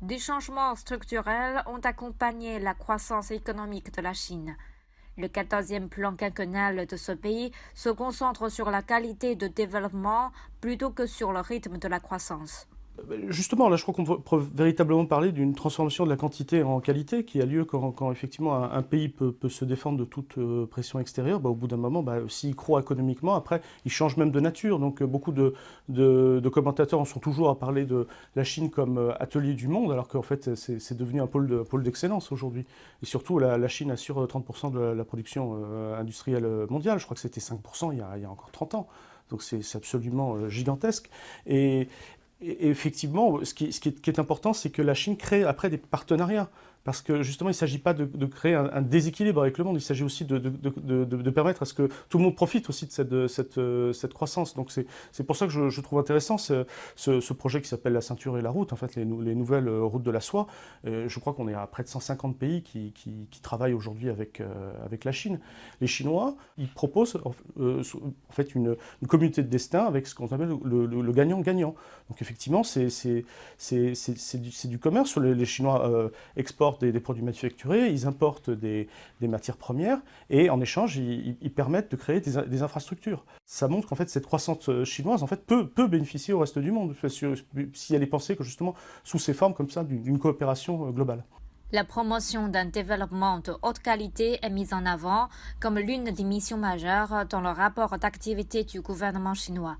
Des changements structurels ont accompagné la croissance économique de la Chine. Le 14e plan quinquennal de ce pays se concentre sur la qualité de développement plutôt que sur le rythme de la croissance. Justement, là, je crois qu'on peut véritablement parler d'une transformation de la quantité en qualité qui a lieu quand effectivement un pays peut se défendre de toute pression extérieure. Au bout d'un moment, s'il croît économiquement, après, il change même de nature. Donc, beaucoup de commentateurs en sont toujours à parler de la Chine comme atelier du monde, alors qu'en fait, c'est devenu un pôle d'excellence aujourd'hui. Et surtout, la Chine assure 30% de la production industrielle mondiale. Je crois que c'était 5% il y a encore 30 ans. Donc, c'est absolument gigantesque. Et effectivement, ce qui est important, c'est que la Chine crée après des partenariats. Parce que justement, il ne s'agit pas de créer un déséquilibre avec le monde, il s'agit aussi de permettre à ce que tout le monde profite aussi de cette croissance. Donc c'est pour ça que je trouve intéressant ce projet qui s'appelle la ceinture et la route, en fait, les nouvelles routes de la soie. Je crois qu'on est à près de 150 pays qui travaillent aujourd'hui avec la Chine. Les Chinois, ils proposent en fait une communauté de destin avec ce qu'on appelle le gagnant-gagnant. Donc effectivement, c'est du commerce. Les Chinois exportent des produits manufacturés, ils importent des matières premières et en échange, ils permettent de créer des infrastructures. Ça montre qu'en fait, cette croissance chinoise en fait, peut bénéficier au reste du monde si elle est pensée que justement sous ces formes comme ça d'une coopération globale. La promotion d'un développement de haute qualité est mise en avant comme l'une des missions majeures dans le rapport d'activité du gouvernement chinois.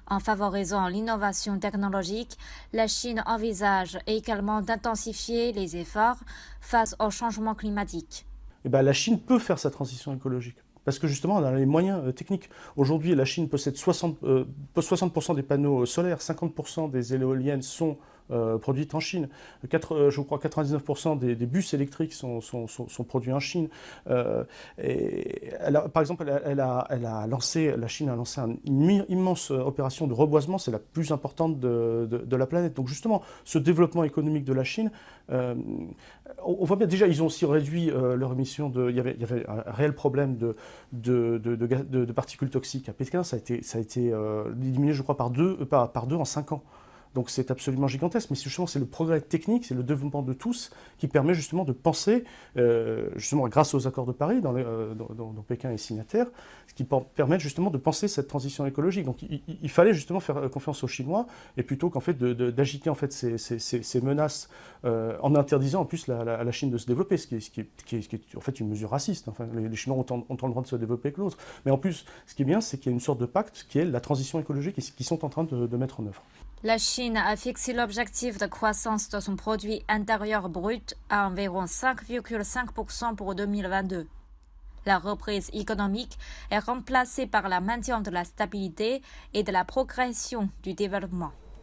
En favorisant l'innovation technologique, la Chine envisage également d'intensifier les efforts face au changement climatique. La Chine peut faire sa transition écologique. Parce que justement, on a les moyens techniques. Aujourd'hui, la Chine possède 60% des panneaux solaires, 50% des éoliennes sont produites en Chine. Je crois 99% des bus électriques sont produits en Chine. Par exemple, la Chine a lancé une immense opération de reboisement, c'est la plus importante de la planète. Donc justement, ce développement économique de la Chine, on voit bien déjà, ils ont aussi réduit leur émission il y avait un réel problème de particules toxiques à Pékin. Ça a été diminué, je crois, par deux en 5 ans. Donc c'est absolument gigantesque, mais justement c'est le progrès technique, c'est le développement de tous qui permet justement de penser, justement grâce aux accords de Paris dont Pékin est signataire, ce qui permet justement de penser cette transition écologique. Donc il fallait justement faire confiance aux Chinois et plutôt qu'en fait d'agiter en fait ces menaces en interdisant en plus à la Chine de se développer, ce qui est en fait une mesure raciste. Enfin, les Chinois ont tant le droit de se développer que l'autre. Mais en plus, ce qui est bien, c'est qu'il y a une sorte de pacte qui est la transition écologique et qu'ils sont en train de mettre en œuvre. La Chine a fixé l'objectif de croissance de son produit intérieur brut à environ 5,5% pour 2022. La reprise économique est remplacée par le maintien de la stabilité et de la progression du développement.